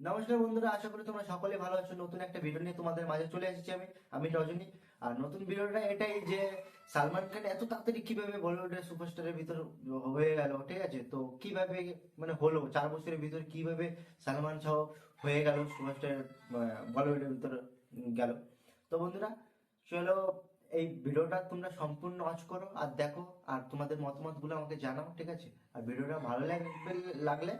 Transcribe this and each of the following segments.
নমস্কার বন্ধুরা, আশা করি তোমরা সকলে ভালো আছো। নতুন একটা ভিডিও নিয়ে তোমাদের মাঝে চলে এসেছি আমি রজনী। আর নতুন ভিডিওটা এটাই যে সালমান খান এত তাড়াতাড়ি কিভাবে বলিউডের সুপারস্টারের ভিতর হয়ে গেল, ঠিক আছে? তো কিভাবে মানে হলো 4 বছরের ভিতর, কিভাবে সালমান শাহ হয়ে গেল সুপারস্টার, বলিউডের ভিতর গেল। তো বন্ধুরা, চলো এই ভিডিওটা তোমরা সম্পূর্ণ ওয়াচ করো আর দেখো, আর তোমাদের মতামতগুলো আমাকে জানাও, ঠিক আছে? আর ভিডিওটা ভালো লাগলে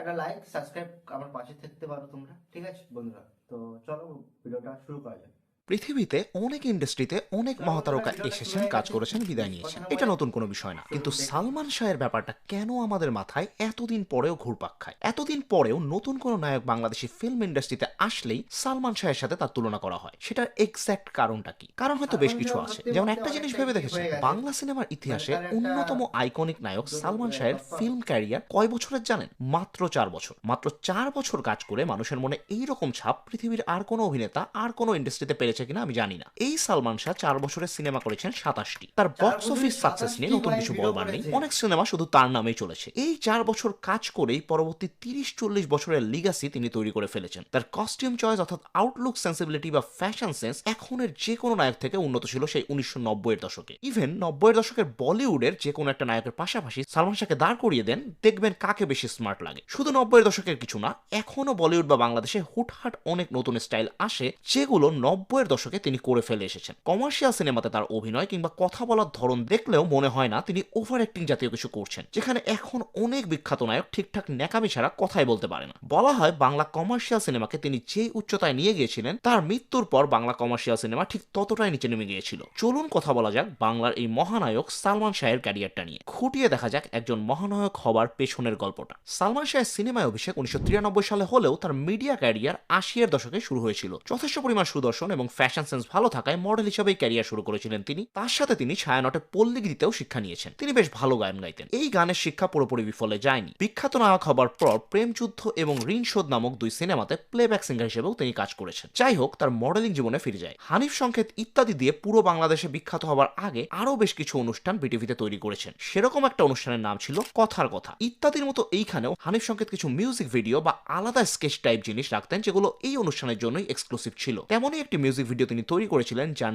একটা লাইক সাবস্ক্রাইব আমার পাশে থাকতে পারো তোমরা, ঠিক আছে বন্ধুরা? তো চলো ভিডিওটা শুরু করা যাক। পৃথিবীতে অনেক ইন্ডাস্ট্রিতে অনেক চলো বন্ধুরা, মহাতারকা ভিডিওটা শুরু এসেছেন, হয়ে কাজ গেছে। করেছেন, বিদায় বেশি কথা নিয়েছেন। না এটা বলে নতুন কোনো বিষয় না, কিন্তু চলুন দেখি। সালমান শাহের ব্যাপারটা কেন আমাদের মাথায় এতদিন পরেও ঘুরপাক খায়? এতদিন পরেও নতুন কোনো নায়ক বাংলাদেশি ফিল্ম ইন্ডাস্ট্রিতে আসলেই সালমান শাহের সাথে তার তুলনা করা হয়। সেটার এক্স্যাক্ট কারণটা কি? কারণ হয়তো বেশ সালমান কিছু শাহ আছে। সত্যি যেমন বলতে একটা জিনিস অনেকটাই ভেবে কি দেখেছেন, হয়ে গেছে, বাংলা সিনেমার মানে ইতিহাসে তার একটা অন্যতম আইকনিক নায়ক সালমান শাহের দরকার। ফিল্ম ক্যারিয়ার কয় বছরের জানেন? মাত্র 4 বছর। মাত্র 4 বছর কাজ করে মানুষের মনে এইরকম ছাপ পৃথিবীর আর কোনো অভিনেতা আর কোনো ইন্ডাস্ট্রিতে পেরেছে কিনা আমি জানি না। এই সালমান শাহ 4 বছরের সিনেমা করেছেন 27টি। তার চার বক্স বছরে অফিস সাকসেস নিয়ে 27টি নতুন ভাই কিছু ভিডিও বলবার নেই, করেছে। অনেক সিনেমা শুধু তার নামেই চলেছে। এই 4 বছর কাজ করেই পরবর্তী 30-40 বছরের লিগাসি তিনি তৈরি করে ফেলেছেন। তার কস্টিউম চয়েস অর্থাৎ আউটলুক সেন্সিবিলিটি বা ফ্যাশন সেন্স এখনের যে কোনো নায়ক থেকে উন্নত ছিল সেই 1990-এর দশকে। ইভেন 90-এর দশকের বলিউডের যে কোনো একটা নায়কের পাশাপাশি সালমান শাহকে দাঁড় করিয়ে দেন, দেখবেন কাকে বেশি স্মার্ট লাগে। শুধু 90-এর দশকের কিছু না, এখনো বলিউড বা বাংলাদেশে হুটহাট অনেক নতুন স্টাইল আসে, যেগুলো 90-এর দশকে তিনি করে ফেলে এসেছেন। কমার্শিয়াল সিনেমাতে তার অভিনয় কিংবা কথা বলার ধরন দেখলেও মনে হয় না তিনি ওভার অ্যাক্টিং জাতীয় কিছু করছেন, যেখানে এখন অনেক বিখ্যাত নায়ক ঠিকঠাক ন্যাকামি ছাড়া কথাই বলতে পারে না। বলা হয় বাংলা কমার্শিয়াল সিনেমাকে তিনি যে উচ্চতায় নিয়ে গিয়েছিলেন, তার মৃত্যুর পর বাংলা কমার্শিয়াল সিনেমা ঠিক ততটাই নিচে নেমে গিয়েছিল। চলুন কথা বলা যাক বাংলার এই মহানায়ক সালমান শাহের ক্যারিয়ারটা নিয়ে, খুঁটিয়ে দেখা যাক একজন মহানায়ক হবার পেছনের গল্পটা। সালমান শাহের সিনেমায় অভিষেক 1993 সালে হলেও তার মিডিয়া ক্যারিয়ার 80-এর দশকে শুরু হয়েছিল। যথেষ্ট পরিমাণ সুদর্শন এবং ফ্যাশন সেন্স ভালো থাকায় মডেল হিসেবেই ক্যারিয়ার শুরু করেছিলেন তিনি। তার সাথে তিনি ছায়ানটে পল্লী গীতিতেও শিক্ষা নিয়েছেন। তিনি বেশ ভালো গান গাইতেন। এই গানের শিক্ষা পুরোপুরি বিফলে যায়নি। বিখ্যাত নায়ক হবার পর প্রেমযুদ্ধ এবং ঋণ শোধ নামক 2 সিনেমাতে প্লেব্যাক সিঙ্গার হিসেবেও তিনি কাজ করেছেন। যাই হোক, তার মডেলিং জীবনে ফিরে যায়। হানিফ সংকেত ইত্যাদি দিয়ে পুরো বাংলাদেশে বিখ্যাত হবার আগে আরো বেশ কিছু অনুষ্ঠান বিটিভিতে তৈরি করেছেন। সেরকম একটা অনুষ্ঠানের নাম ছিল কথার কথা। ইত্যাদির মতো এইখানেও হানিফ সংকেত কিছু মিউজিক ভিডিও বা আলাদা স্কেচ টাইপ জিনিস রাখতেন, যেগুলো এই অনুষ্ঠানের জন্যই এক্সক্লুসিভ ছিল। তেমনই একটি মিউজিক ভিডিও তিনি তৈরি করেছিলেন যার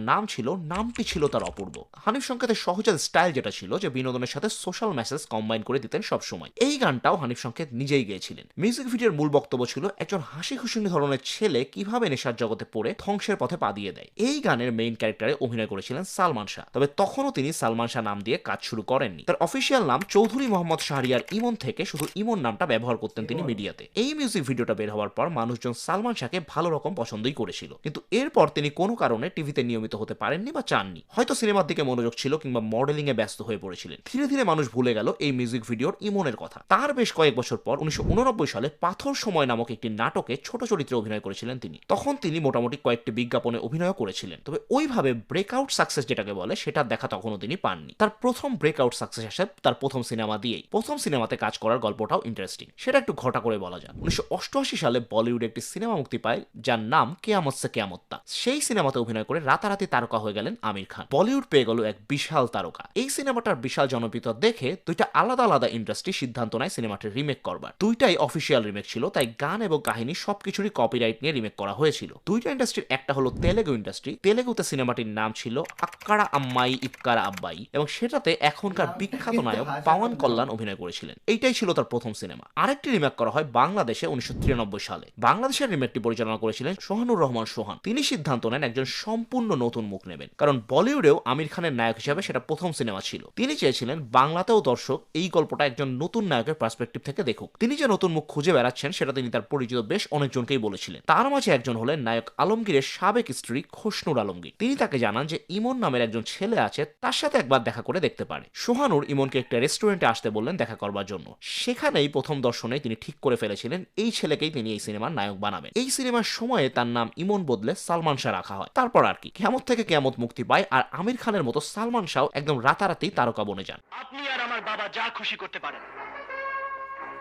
নামটি ছিল তার অপূর্ব। হানিফ সংকেতের সহজাত স্টাইল যেটা ছিল যে বিনোদনের সাথে সোশ্যাল মেসেজ কম্বাইন করে দিতেন সবসময়। এই গানটাও হানিফ সংকেত নিজেই গেয়েছিলেন। মিউজিক ভিডিওর মূল বক্তব্য ছিল একজন হাসি খুশি ধরনের ছেলে কিভাবে নেশার জগতে পড়ে ধ্বংসের পথে পা দিয়ে দেয়। এই গানের মেইন ক্যারেক্টারে অভিনয় করেছিলেন সালমান শাহ। তবে তখনও তিনি সালমান শাহ নাম দিয়ে কাজ শুরু করেননি। তার অফিসিয়াল নাম চৌধুরী মোহাম্মদ শাহরিয়ার ইমন থেকে শুধু ইমন নামটা ব্যবহার করতেন তিনি মিডিয়াতে। এই মিউজিক ভিডিওটা বের হওয়ার পর মানুষজন সালমান শাহকে ভালো রকম পছন্দই করেছিল, কিন্তু এরপর তিনি কোনো কারণে টিভিতে নিয়মিত হতে পারেননি বা চাননি। হয়তো সিনেমার দিকে মনোযোগ ছিল কিংবা মডেলিং এ ব্যস্ত হয়ে পড়েছিলেন। ধীরে ধীরে মানুষ ভুলে গেল এই মিউজিক ভিডিওর ইমনের কথা। তার বেশ কয়েক বছর পর 1989 সালে পাথর সময় নামক একটি নাটকে ছোট চরিত্রে অভিনয় করেছিলেন তিনি। তখন তিনি মোটামুটি কয়েকটি বিজ্ঞাপনে অভিনয় করেছিলেন, তবে ওইভাবে ব্রেকআউট সাকসেস যেটাকে বলে সেটা দেখা তখনও তিনি পাননি। তার প্রথম ব্রেকআউট সাকসেস আসে তার প্রথম সিনেমা দিয়েই। প্রথম সিনেমাতে কাজ করার গল্পটাও ইন্টারেস্টিং, সেটা একটু ঘটা করে বলা যায়। 1988 সালে বলিউডে একটি সিনেমা মুক্তি পায় যার নাম কেয়ামত সে কেয়ামত্তা। সেই সিনেমাতে অভিনয় করে রাতারাতি তারকা হয়ে গেলেন আমির খান। বলিউড পেয়ে গেল এক বিশাল তারকা। এই সিনেমাটার বিশাল জনপ্রিয়তা দেখে দুইটা আলাদা আলাদা ইন্ডাস্ট্রি সিদ্ধান্ত নেয় সিনেমাটির রিমেক করবার। দুইটাই অফিসিয়াল রিমেক ছিল, তাই গান এবং কাহিনী সবকিছুরই কপিরাইট নিয়ে রিমেক করা হয়েছিল। দুইটা ইন্ডাস্ট্রির একটা হলো তেলেগু ইন্ডাস্ট্রি। তেলেগুতে সিনেমাটির নাম ছিল আক্কারা আম্মাই ইপকারা আব্বাই, এবং সেটাতে এখনকার নামটা বিখ্যাত কিন্তু নায়ক পাওয়ান হাস্যকর নাম। কল্যাণ অভিনয় করেছিলেন। এইটাই ছিল তার প্রথম সিনেমা। আরেকটি রিমেক করা হয় বাংলাদেশে 1993 সালে। বাংলাদেশের রিমেকটি পরিচালনা করেছিলেন সোহানুর রহমান সোহান। তিনি সিদ্ধান্ত নেন একজন সম্পূর্ণ নতুন মুখ নেবেন, কারণ বলিউডেও আমির খানের নায়ক হিসেবে সেটা প্রথম সিনেমা ছিল। তিনি চেয়েছিলেন বাংলাতেও দর্শক এই গল্পটা একজন নতুন নায়কের পার্সপেক্টিভ থেকে দেখুক। তিনি যে নতুন মুখ খুঁজে বেড়াচ্ছেন সেটা তিনি তার পরিচিত বেশ অনেকজনকেই বলেছিলেন। তার মাঝে একজন হলেন নায়ক আলমগীরের সাবেক স্ত্রী খোশনুর আলমগীর। তিনি তাকে জানান যে ইমন নামের একজন ছেলে আছে, তার সাথে একবার দেখা করে দেখতে পারে। সোহানুর ইমনকে একটা রেস্টুরেন্টে আসতে বললেন দেখা করবার জন্য। সেখানেই প্রথম দর্শনে তিনি ঠিক করে ফেলেছিলেন এই ছেলেকেই তিনি এই সিনেমার নায়ক বানাবেন। এই সিনেমার সময়ে তার নাম ইমন বদলে সালমান শাহ রাখা হয়। তারপর আর কি, কিয়ামত থেকে কিয়ামত মুক্তি পায় আর আমির খানের মতো সালমান শাহ একদম রাতারাতি তারকা বনে যান। আপনি আর আমার বাবা যা খুশি করতে পারেন,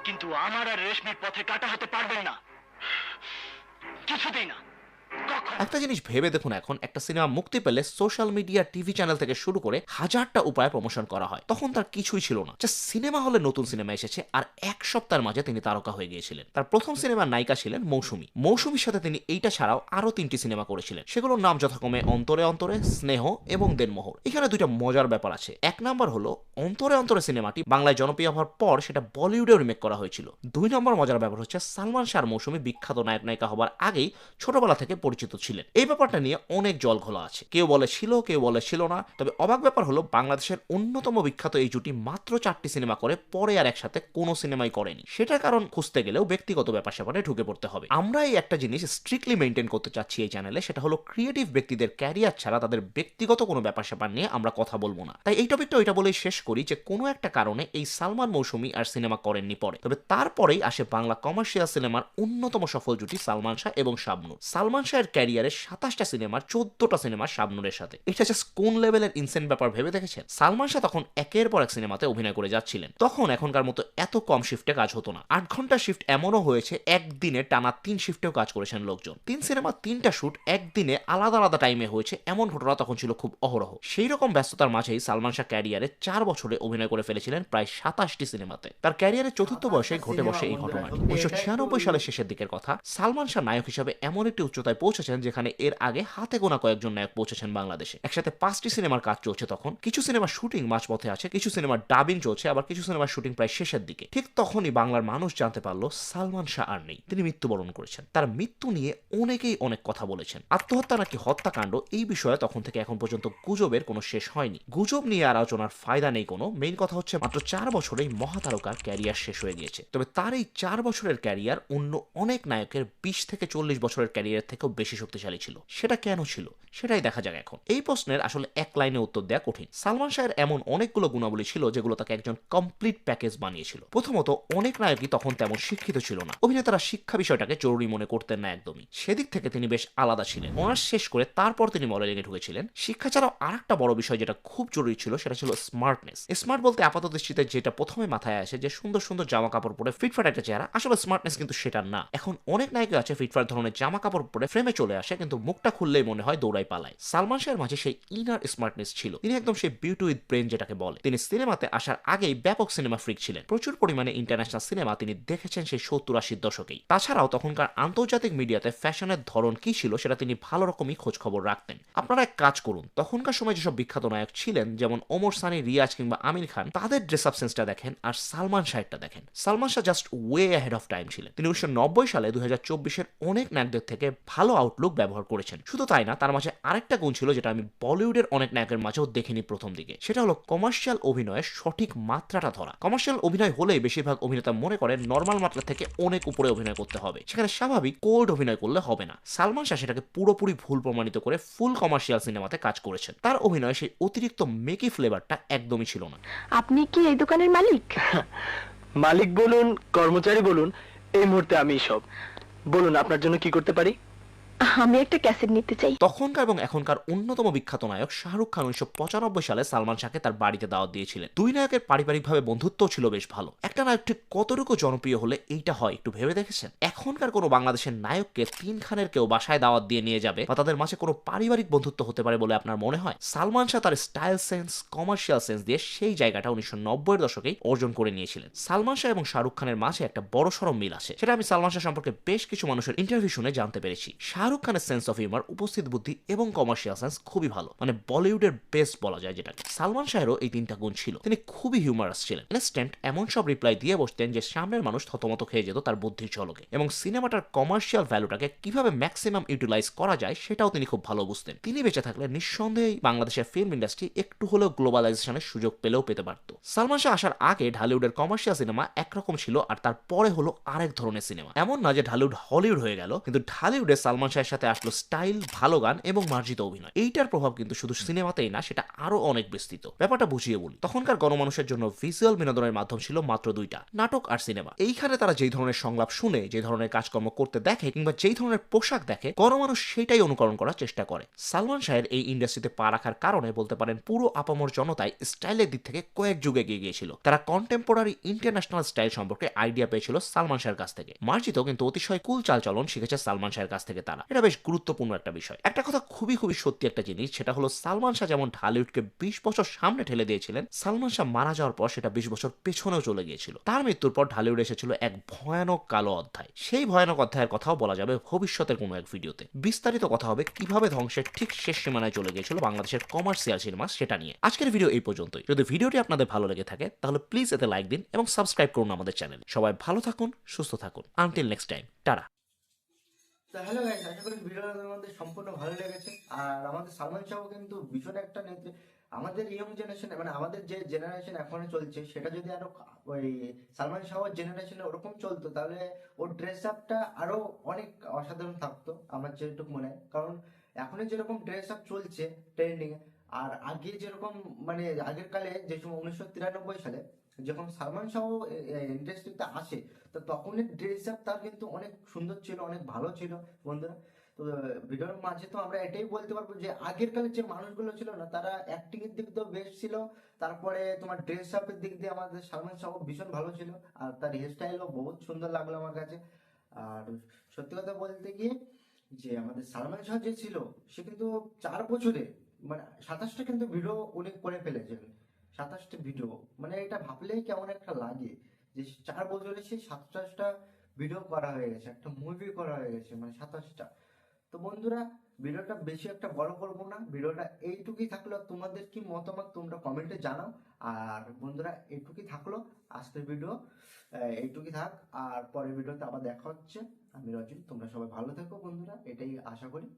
কিন্তু আমার আর রেশমির পথে কাটা হতে পারবেন না, কিছুতেই না, কখনো একটা জিনিস ভেবে দেখুন, এখন একটা সিনেমা মুক্তি পেলে সোশ্যাল মিডিয়া, টিভি চ্যানেল থেকে শুরু করে হাজারটা উপায়ে প্রমোশন করা হয়। তখন তার কিছুই ছিল না, জাস্ট সিনেমা হলে নতুন সিনেমা এসেছে আর এক সপ্তাহের মাঝে তিনি তারকা হয়ে গিয়েছিলেন। তার প্রথম সিনেমার নায়িকা ছিলেন মৌসুমী। মৌসুমীর সাথে তিনি এইটা ছাড়াও আরো 3টি সিনেমা করেছিলেন, সেগুলোর নাম যথাক্রমে অন্তরে অন্তরে, স্নেহ এবং দেনমোহর। এখানে দুইটা মজার ব্যাপার আছে। এক নাম্বার হলো অন্তরে অন্তরে সিনেমাটি বাংলায় জনপ্রিয় হওয়ার পর সেটা বলিউডেও রিমেক করা হয়েছিল। 2 নম্বর মজার ব্যাপার হচ্ছে সালমান শাহ মৌসুমী বিখ্যাত নায়ক নায়িকা হবার আগেই ছোটবেলা থেকে পরিচিত ছিলেন। এই ব্যাপারটা নিয়ে অনেক জল ঘোলা আছে, কেউ বলে ছিল, কেউ বলে ছিল না। তবে অবাক ব্যাপার হলো বাংলাদেশের অন্যতম বিখ্যাত এই জুটি মাত্র 4টি সিনেমা করে পরে আর একসাথে কোনো সিনেমাই করেনি। সেটার কারণ খুঁজতে গেলেও ব্যক্তিগত ব্যাপার স্যাপারে ঢুকে পড়তে হবে। আমরা এই একটা জিনিস স্ট্রিক্টলি মেনটেন করতে চাচ্ছি এই চ্যানেলে, সেটা হলো ক্রিয়েটিভ ব্যক্তিদের ক্যারিয়ার ছাড়া তাদের ব্যক্তিগত কোনো ব্যাপার স্যাপার নিয়ে আমরা কথা বলবো না। তাই এই টপিকটা ওইটা বলেই শেষ করি যে কোনো একটা কারণে এই সালমান মৌসুমী আর সিনেমা করেননি পরে। তবে তারপরেই আসে বাংলা কমার্শিয়াল সিনেমার অন্যতম সফল জুটি সালমান শাহ এবং শাবনূর। সালমান শাহের ক্যারিয়ারে 27টা সিনেমার 14টা সিনেমা শাবনূরের সাথে। এটা জাস্ট কোন লেভেলের ইনসেন্ট ব্যাপার ভেবে দেখেছেন? সালমান শাহ তখন একের পর এক সিনেমাতে অভিনয় করে যাচ্ছিলেন। তখন এখনকার মতো এত কম শিফটে কাজ হতো না। 8 ঘন্টার শিফট এমনও হয়েছে একদিনে টানা 3 শিফটেও কাজ করেছেন লোকজন। 3 সিনেমা 3টা শুট একদিনে আলাদা আলাদা টাইমে হয়েছে, এমন ঘটনা তখন ছিল খুব অহরহ। সেই রকম ব্যস্ততার মাঝেই সালমান শাহ ক্যারিয়ারে 4 বছরে অভিনয় করে ফেলেছিলেন প্রায় 27টি সিনেমাতে। তার ক্যারিয়ারের চতুর্থ বয়সে ঘটে বসে এই ঘটনাটি। 1996 সালের শেষের দিকের কথা। সালমান শাহ নায়ক হিসেবে এমন একটি উচ্চতায় পৌঁছেছেন যেখানে এর আগে হাতে গোনা কয়েকজন নায়ক পৌঁছেছেন বাংলাদেশে। একসাথে 5টি সিনেমার কাজ চলছে তখন। কিছু সিনেমার শুটিং মাঝপথে আছে, কিছু সিনেমার ডাবিং চলছে, আবার কিছু সিনেমার শুটিং প্রায় শেষের দিকে। ঠিক তখনই বাংলার মানুষ জানতে পারলো সালমান শাহ আর নেই, তিনি মৃত্যুবরণ করেছেন। তার মৃত্যু নিয়ে অনেকেই অনেক কথা বলেছেন। আত্মহত্যা নাকি হত্যাকাণ্ড, এই বিষয়ে তখন থেকে এখন পর্যন্ত গুজবের কোনো শেষ হয়নি। গুজব নিয়ে আলোচনার ফায়দা নেই কোনো। মেইন কথা হচ্ছে মাত্র 4 বছরেই মহাতারকার ক্যারিয়ার শেষ হয়ে গিয়েছে। তবে তার এই 4 বছরের ক্যারিয়ার অন্য অনেক নায়কের 20 থেকে 40 বছরের ক্যারিয়ার থেকেও বেশি শক্তিশালী ছিল। সেটা কেন ছিল সেটাই দেখা যাক এখন। এই প্রশ্নের আসলে এক লাইনে উত্তর দেওয়া কঠিন। সালমান শাহের এমন অনেকগুলো গুণাবলী ছিল যেগুলো তাকে একজন কমপ্লিট প্যাকেজ বানিয়েছিল। প্রথমত, অনেক নায়কই তখন তেমন শিক্ষিত ছিল না। অভিনেতারা শিক্ষা বিষয়টাকে জরুরি মনে করতেন না একদমই। সেদিক থেকে তিনি বেশ আলাদা ছিলেন। অনার্স শেষ করে তারপর তিনি মডেলিং এ ঢুকেছিলেন। শিক্ষা ছাড়াও আরেকটা বড় বিষয় যেটা খুব জরুরি ছিল সেটা ছিল স্মার্টনেস। স্মার্ট বলতে আপাত দৃষ্টিতে যেটা প্রথমে মাথায় আসে যে সুন্দর সুন্দর জামা কাপড় পরে ফিটফাট একটা চেহারা, আসলে স্মার্টনেস কিন্তু সেটা না। এখন অনেক নায়ক আছে ফিটফাট ধরনের জামা কাপড় পরে ফ্রেমে চলে আসে, কিন্তু মুখটা খুললেই মনে হয় দৌড়াই পালায়। সালমান শাহের মাঝে সেই ইনার স্মার্টনেস ছিল। তিনি একদম সেই বিউটি উইথ ব্রেন যেটাকে বলে। তিনি সিনেমাতে আসার আগেই ব্যাপক সিনেমা ফ্রিক ছিলেন। প্রচুর পরিমাণে ইন্টারন্যাশনাল সিনেমা তিনি দেখেছেন সেই 70-80 দশকেই। তাছাড়াও তখনকার আন্তর্জাতিক মিডিয়াতে ফ্যাশনের ধরন কি ছিল সেটা তিনি ভালো রকমই খোঁজ খবর রাখতেন। আপনারা এক কাজ করুন, তখনকার সময় যেসব বিখ্যাত নায়ক ছিলেন যেমন ওমর সানি, রিয়াজ কিংবা আমির খান, তাদের ড্রেস আপ সেন্সটা দেখেন আর সালমান শাহেরটা দেখেন। Salman Shah just way ahead of time ছিলেন। তিনি 1990 সালে 2024-এর অনেক নায়কদের থেকে ভালো আউটলুক ব্যবহার করেছেন। শুধু তাই না, তার মাঝে আরেকটা গুণ ছিল যেটা আমি বলিউডের অনেক নায়কের মাঝেও দেখিনি প্রথম দিকে। সেটা হলো কমার্শিয়াল অভিনয়ের সঠিক মাত্রাটা ধরা। কমার্শিয়াল অভিনয় হলেই বেশিরভাগ অভিনেতা মনে করেন নর্মাল মাত্রা থেকে অনেক উপরে অভিনয় করতে হবে, সেখানে স্বাভাবিক কোল্ড অভিনয় করলে হবে না। সালমান শাহ সেটাকে পুরোপুরি ভুল প্রমাণিত করে ফুল কমার্শিয়াল সিনেমাতে কাজ করেছেন। তার অভিনয়ে সেই অতিরিক্ত মেকি ফ্লেভারটা একদমই ছিল না। আপনি কি এই দোকানের মালিক? মালিক বলুন, কর্মচারী বলুন, এই মুহূর্তে আমি সব। বলুন আপনার জন্য কি করতে পারি? আমি একটা ক্যাসেট নিতে চাই। তখনকার এবং এখনকার অন্যতম বিখ্যাত নায়ক শাহরুখ খান 1995 সালে সালমান শাহকে তার বাড়িতে দাওয়াত দিয়েছিলেন। দুই নায়কের পারিবারিকভাবে বন্ধুত্বও ছিল বেশ ভালো। একটা নায়ক ঠিক কতটুকু জনপ্রিয় হলে এইটা হয় একটু ভেবে দেখেছেন? এখনকার কোনো বাংলাদেশের নায়ককে 3 খানের কেউ বাসায় দাওয়াত দিয়ে নিয়ে যাবে বা তাদের মাঝে কোনো পারিবারিক বন্ধুত্ব হতে পারে বলে আপনার মনে হয়? সালমান শাহ তার স্টাইল সেন্স, কমার্শিয়াল সেন্স দিয়ে সেই জায়গাটা 1990-এর দশকেই অর্জন করে নিয়েছিলেন। সালমান শাহ এবং শাহরুখ খানের মাঝে একটা বড়সড় মিল আছে, সেটা আমি সালমান শাহ সম্পর্কে বেশ কিছু মানুষের ইন্টারভিউ শুনে জানতে পেরেছি। শাহরুখ খানের সেন্স অফ হিউমার, উপস্থিত বুদ্ধি এবং কমার্শিয়াল সেন্স খুবই ভালো, মানে বলিউডের বেস্ট বলা যায় যেটাকে। সালমান শাহেরও এই 3টা গুণ ছিল। তিনি খুবই হিউমারাস ছিলেন। ইনস্ট্যান্ট এমন সব রিপ্লাই দিয়ে বসতেন যে সামনের মানুষ থতমত খেয়ে যেত তার বুদ্ধির ঝলকে। এবং সিনেমাটার কমার্শিয়াল ভ্যালুটাকে কিভাবে ম্যাক্সিমাম ইউটিলাইজ করা যায় সেটাও তিনি খুব ভালো বুঝতেন। তিনি বেঁচে থাকলে নিঃসন্দেহেই বাংলাদেশের ফিল্ম ইন্ডাস্ট্রি একটু হলেও গ্লোবালাইজেশনের সুযোগ পেলেও পেতে পারত। সালমান শাহ আসার আগে ঢালিউডের কমার্শিয়াল সিনেমা একরকম ছিল, আর তারপরে হলো আরেক ধরনের সিনেমা। এমন না যে ঢালিউড হলিউড হয়ে গেল, কিন্তু ঢালিউডে সালমান শাহের সাথে আসলো স্টাইল, ভালো গান এবং মার্জিত অভিনয়। এইটার প্রভাব কিন্তু শুধু সিনেমাতেই না, সেটা আরো অনেক বিস্তৃত। ব্যাপারটা বুঝিয়ে বলি। তখনকার গণমানুষের জন্য ভিজুয়াল বিনোদনের মাধ্যম ছিল মাত্র 2টা, নাটক আর সিনেমা। এইখানে তারা যেই ধরনের সংলাপ শুনে, যে ধরনের কাজকর্ম করতে দেখে কিংবা যেই ধরনের পোশাক দেখে, গণমানুষ সেটাই অনুকরণ করার চেষ্টা করে। সালমান শাহের এই ইন্ডাস্ট্রিতে পা রাখার কারণে বলতে পারেন পুরো আপামর জনতায় স্টাইলের দিক থেকে কয়েক যুগে এগিয়ে গিয়েছিল। তারা কন্টেম্পোরারি ইন্টারন্যাশনাল স্টাইল সম্পর্কে আইডিয়া পেয়েছিল সালমান শাহের কাছ থেকে। মার্জিত কিন্তু অতিশয় কুল চালচলন শিখেছে সালমান শাহের কাছ থেকে তারা। করা, এটা বেশ গুরুত্বপূর্ণ একটা বিষয়। একটা কথা খুবই খুবই সত্যি একটা জিনিস, সেটা হলো সালমান শাহ যেমন ঢালিউডকে 20 বছর সামনে ঠেলে দিয়েছিলেন, সালমান শাহ মারা যাওয়ার পর সেটা 20 বছর পেছনেও চলে গিয়েছিল। তার মৃত্যুর পর ঢালিউড এসেছিল এক ভয়ানক কালো অধ্যায়। সেই ভয়ানক অধ্যায়ের কথাও বলা যাবে ভবিষ্যতের কোনো এক ভিডিওতে। বিস্তারিত কথা হবে কিভাবে ধ্বংসের ঠিক শেষ সীমানায় চলে গিয়েছিল বাংলাদেশের কমার্শিয়াল সিনেমা, সেটা নিয়ে। আজকের ভিডিও এই পর্যন্তই। যদি ভিডিওটি আপনাদের ভালো লেগে থাকে তাহলে প্লিজ এতে লাইক দিন এবং সাবস্ক্রাইব করুন আমাদের চ্যানেল। সবাই ভালো থাকুন, সুস্থ থাকুন। Until next time, tata. তো হ্যালো গাইস, আশা করি ভিডিওটা তোমাদের সম্পূর্ণ ভালো লেগেছে। আর আমাদের সালমান শাহ কিন্তু ভীষণ একটা নেত্রী। আমাদের ইয়ং জেনারেশন, মানে আমাদের যে জেনারেশন এখনো চলছে, সেটা যদি আরো ওই সালমান শাহর জেনারেশনে ওরকম চলতো, তাহলে ওর ড্রেস আপটা আরো অনেক অসাধারণ থাকতো আমার যেটুকু মনে হয়। কারণ এখন যেরকম ড্রেস আপ চলছে ট্রেন্ডিং এ, আর আগে যেরকম, মানে আগের কালে যে সময় 1993 সালে যখন সালমান শাহ ইন্ডাস্ট্রিতে আসে, তো তখনের ড্রেস আপ তার কিন্তু অনেক সুন্দর ছিল, অনেক ভালো ছিল বন্ধুরা। তো ভিডিওর মাঝে তো আমরা এটাই বলতে পারবো যে আগের কালের যে মানুষগুলো ছিল না, তারা অ্যাক্টিং এর দিক দিয়েও বেস্ট ছিল। তারপরে তোমার ড্রেস আপের দিক দিয়ে আমাদের সালমান শাহ ভীষণ ভালো ছিল, আর তার হেয়ার স্টাইলও বহুত সুন্দর লাগলো আমার কাছে। আর সত্যি কথা বলতে গিয়ে যে আমাদের সালমান শাহ যে ছিল, সে কিন্তু 4 বছরে মানে 27টা কিন্তু ভিডিও উনি করে ফেলেছেন। 27টা ভিডিও, মানে এটা ভাবলেই কেমন একটা লাগে যে 4 বছরে সে 27টা ভিডিও করা হয়ে গেছে, একটা মুভি করা হয়ে গেছে, মানে 27টা। তো বন্ধুরা, ভিডিওটা বেশি একটা বড় করবো না, ভিডিওটা এইটুকুই থাকলো। তোমাদের কি মতামত তোমরা কমেন্টে জানাও। আর বন্ধুরা, এইটুকুই থাকলো আজকের ভিডিও, এইটুকুই থাক। আর পরের ভিডিওতে আবার দেখা হচ্ছে। আমি রজনী, তোমরা সবাই ভালো থেকো বন্ধুরা, এটাই আশা করি।